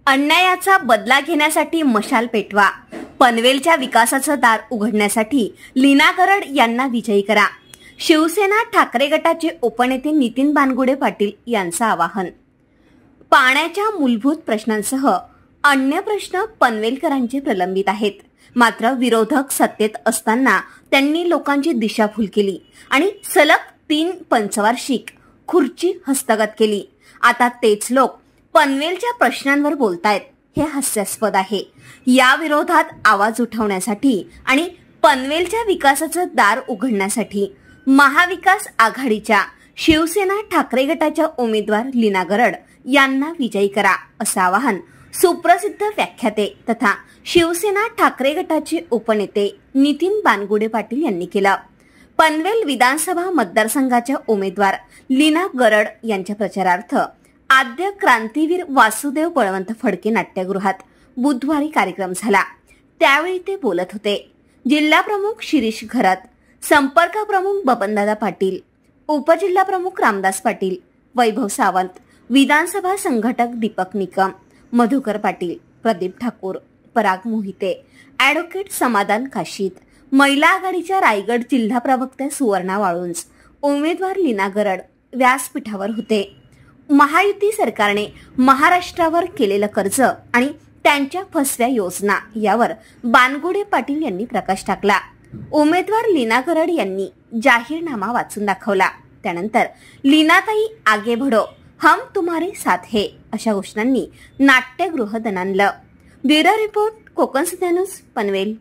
अन्यायाचा बदला घेण्यासाठी मशाल पेटवा, पनवेलच्या विकासाचं दार उघडण्यासाठी लीना गरड यांना विजयी करा. शिवसेना ठाकरे गटाचे उपनेते नितीन बानगुडे पाटील यांचं आवाहन. पाण्याच्या मूलभूत प्रश्नांसह अन्य प्रश्न पनवेलकरांचे प्रलंबित आहेत. मात्र विरोधक सत्तेत असताना त्यांनी लोकांची दिशाभूल केली आणि सलग 3 पंचवार्षिक खुर्ची हस्तगत केली. आता तेच लोक पनवेलच्या प्रश्नांवर बोलतायत हे हास्यास्पद आहे. या विरोधात आवाज उठवण्यासाठी आणि पनवेलच्या विकासाचं दार उघडण्यासाठी महाविकास आघाडीच्या शिवसेना ठाकरे गटाच्या उमेदवार लीना गरड यांना विजयी करा असं आवाहन सुप्रसिद्ध व्याख्याते तथा शिवसेना ठाकरे गटाचे उपनेते नितीन बानगुडे पाटील यांनी केलं. पनवेल विधानसभा मतदारसंघाच्या उमेदवार लीना गरड यांच्या प्रचारार्थ आद्य क्रांतीवीर वासुदेव बळवंत फडके नाट्यगृहात बुधवारी कार्यक्रम झाला. त्यावेळी ते बोलत होते. जिल्हा प्रमुख शिरीष घरत, संपर्क प्रमुख बबनदादा पाटील, उपजिल्हा प्रमुख रामदास पाटील, वैभव सावंत, विधानसभा संघटक दीपक निकम, मधुकर पाटील, प्रदीप ठाकूर, पराग मोहिते, ॲडव्होकेट समाधान काशीद, महिला आघाडीच्या रायगड जिल्हा प्रवक्त्या सुवर्णा वाळुंज, उमेदवार लीना गरड व्यासपीठावर होते. महायुती सरकारने महाराष्ट्रावर केलेलं कर्ज आणि त्यांच्या फसव्या योजना यावर बानगुडे पाटील यांनी प्रकाश टाकला. उमेदवार लीना गरड यांनी जाहीरनामा वाचून दाखवला. त्यानंतर लीनाताई आगे बढो, हम तुम्हारे साथ है अशा घोषणांनी नाट्यगृह दणाणलं. Bureau report, Konkan Satya news, Panvel.